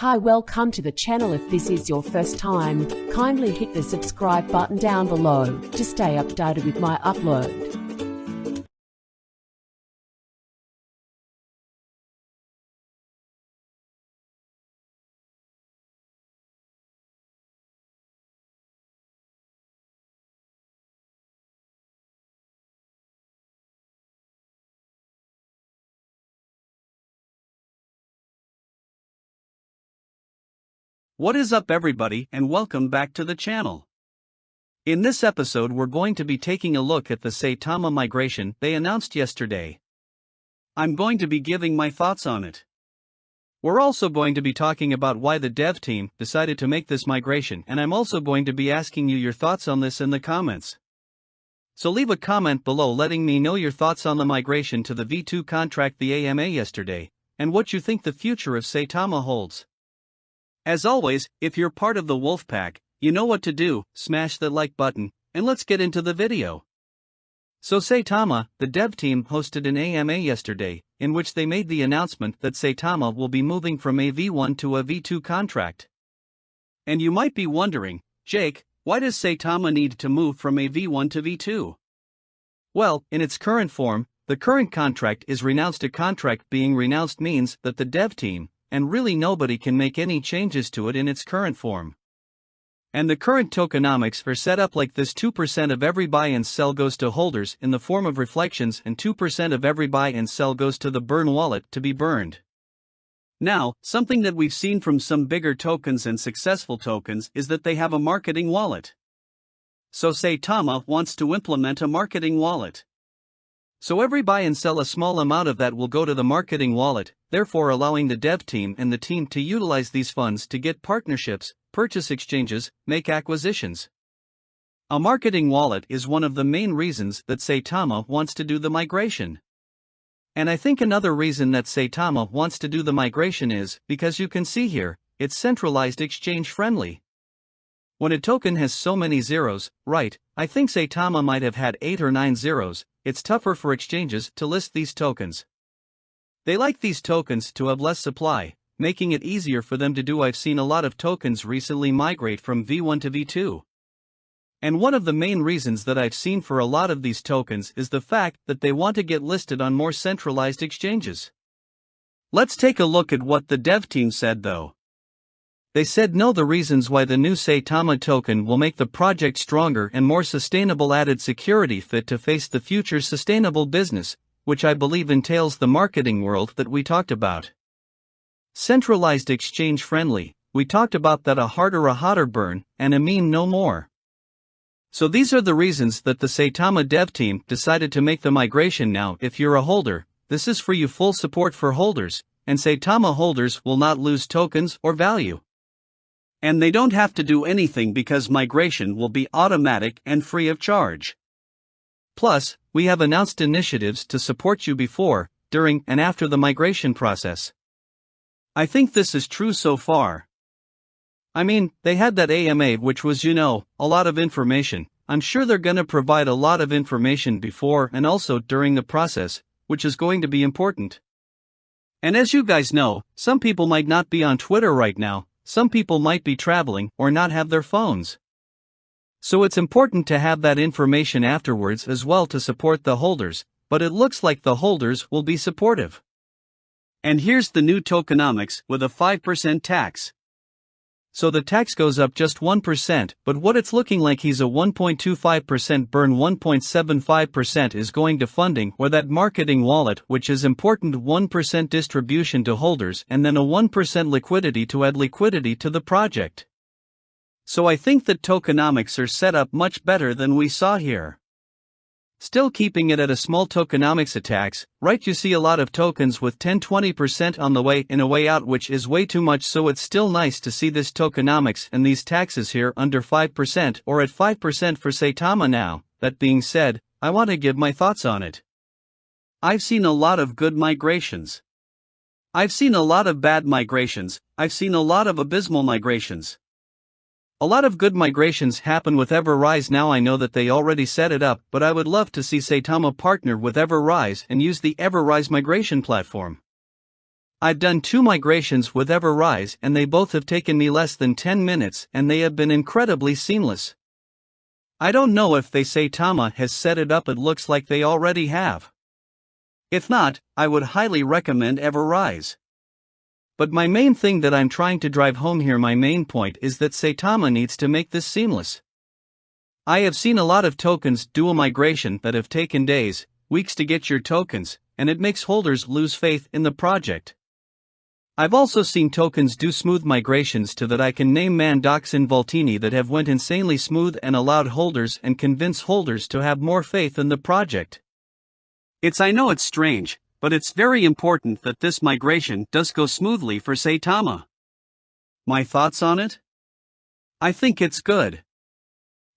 Hi, welcome to the channel. If this is your first time, kindly hit the subscribe button down below to stay updated with my upload. What is up, everybody, and welcome back to the channel. In this episode we're going to be taking a look at the Saitama migration they announced yesterday. I'm going to be giving my thoughts on it. We're also going to be talking about why the dev team decided to make this migration, and I'm also going to be asking you your thoughts on this in the comments. So leave a comment below letting me know your thoughts on the migration to the V2 contract, the AMA yesterday, and what you think the future of Saitama holds. As always, if you're part of the Wolfpack, you know what to do. Smash the like button, and let's get into the video. So Saitama, the dev team, hosted an AMA yesterday, in which they made the announcement that Saitama will be moving from a V1 to a V2 contract. And you might be wondering, Jake, why does Saitama need to move from a V1 to V2? Well, in its current form, the current contract is renounced. A contract being renounced means that the dev team, and really nobody, can make any changes to it in its current form. And the current tokenomics are set up like this: 2% of every buy and sell goes to holders in the form of reflections, and 2% of every buy and sell goes to the burn wallet to be burned. Now, something that we've seen from some bigger tokens and successful tokens is that they have a marketing wallet. So Saitama wants to implement a marketing wallet. So every buy and sell, a small amount of that will go to the marketing wallet, therefore allowing the dev team and the team to utilize these funds to get partnerships, purchase exchanges, make acquisitions. A marketing wallet is one of the main reasons that Saitama wants to do the migration. And I think another reason that Saitama wants to do the migration is because you can see here, it's centralized exchange friendly. When a token has so many zeros, right, I think Saitama might have had 8 or 9 zeros, it's tougher for exchanges to list these tokens. They like these tokens to have less supply, making it easier for them to do. I've seen a lot of tokens recently migrate from V1 to V2. And one of the main reasons that I've seen for a lot of these tokens is the fact that they want to get listed on more centralized exchanges. Let's take a look at what the dev team said though. They said the reasons why the new Saitama token will make the project stronger and more sustainable, added security fit to face the future's sustainable business, which I believe entails the marketing world that we talked about. Centralized exchange friendly, we talked about that: a hotter burn, and a meme no more. So these are the reasons that the Saitama dev team decided to make the migration. Now, if you're a holder, this is for you, full support for holders, and Saitama holders will not lose tokens or value. And they don't have to do anything because migration will be automatic and free of charge. Plus, we have announced initiatives to support you before, during, and after the migration process. I think this is true so far. I mean, they had that AMA, which was, a lot of information. I'm sure they're gonna provide a lot of information before and also during the process, which is going to be important. And as you guys know, some people might not be on Twitter right now. Some people might be traveling or not have their phones. So it's important to have that information afterwards as well to support the holders, but it looks like the holders will be supportive. And here's the new tokenomics with a 5% tax. So the tax goes up just 1%, but what it's looking like, he's a 1.25% burn, 1.75% is going to funding or that marketing wallet, which is important, 1% distribution to holders, and then a 1% liquidity to add liquidity to the project. So I think that tokenomics are set up much better than we saw here. Still keeping it at a small tokenomics tax, right? You see a lot of tokens with 10-20% on the way in, a way out, which is way too much, so it's still nice to see this tokenomics and these taxes here under 5% or at 5% for Saitama. Now, that being said, I want to give my thoughts on it. I've seen a lot of good migrations. I've seen a lot of bad migrations. I've seen a lot of abysmal migrations. A lot of good migrations happen with Everrise. Now I know that they already set it up, but I would love to see Saitama partner with Everrise and use the Everrise migration platform. I've done 2 migrations with Everrise and they both have taken me less than 10 minutes and they have been incredibly seamless. I don't know if they Saitama has set it up, it looks like they already have. If not, I would highly recommend Everrise. But my main thing that I'm trying to drive home here, my main point is that Saitama needs to make this seamless. I have seen a lot of tokens do a migration that have taken days, weeks to get your tokens, and it makes holders lose faith in the project. I've also seen tokens do smooth migrations to that I can name Mandox and Voltini that have went insanely smooth and allowed holders and convince holders to have more faith in the project. I know it's strange, but it's very important that this migration does go smoothly for Saitama. My thoughts on it? I think it's good.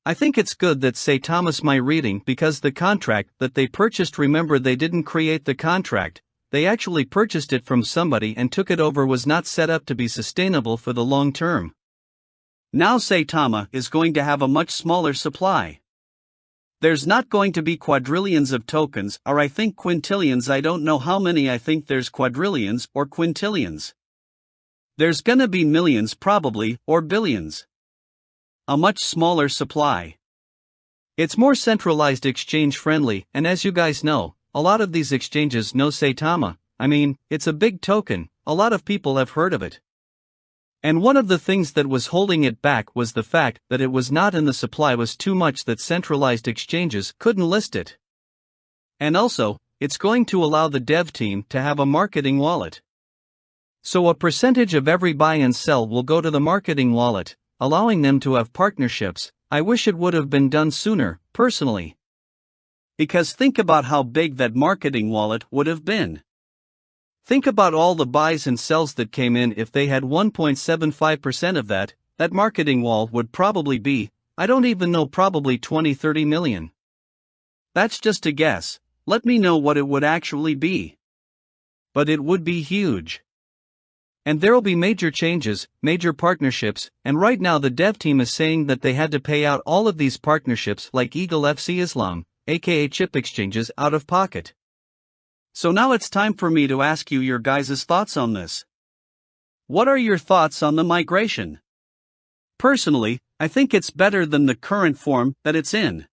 I think it's good that Saitama's migrating because the contract that they purchased, remember they didn't create the contract, they actually purchased it from somebody and took it over, was not set up to be sustainable for the long term. Now Saitama is going to have a much smaller supply. There's not going to be quadrillions of tokens, or I think quintillions, I don't know how many, I think there's quadrillions or quintillions. There's gonna be millions probably, or billions. A much smaller supply. It's more centralized, exchange friendly, and as you guys know, a lot of these exchanges know Saitama. I mean, it's a big token, a lot of people have heard of it. And one of the things that was holding it back was the fact that it was not in the supply was too much, that centralized exchanges couldn't list it. And also, it's going to allow the dev team to have a marketing wallet. So a percentage of every buy and sell will go to the marketing wallet, allowing them to have partnerships. I wish it would have been done sooner, personally. Because think about how big that marketing wallet would have been. Think about all the buys and sells that came in. If they had 1.75% of that marketing wall would probably be, I don't even know, probably 20-30 million. That's just a guess, let me know what it would actually be. But it would be huge. And there'll be major changes, major partnerships, and right now the dev team is saying that they had to pay out all of these partnerships like Eagle FC Islam, aka chip exchanges, out of pocket. So now it's time for me to ask you your guys' thoughts on this. What are your thoughts on the migration? Personally, I think it's better than the current form that it's in.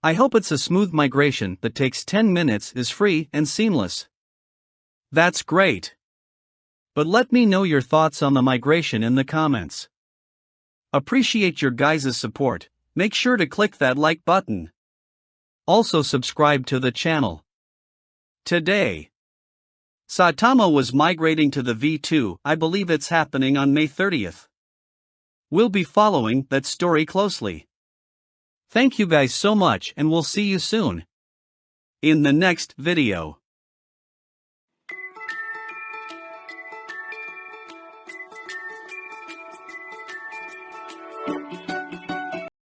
I hope it's a smooth migration that takes 10 minutes, is free and seamless. That's great. But let me know your thoughts on the migration in the comments. Appreciate your guys' support. Make sure to click that like button. Also subscribe to the channel. Today, Saitama was migrating to the V2. I believe it's happening on May 30th. We'll be following that story closely. Thank you guys so much, and we'll see you soon in the next video.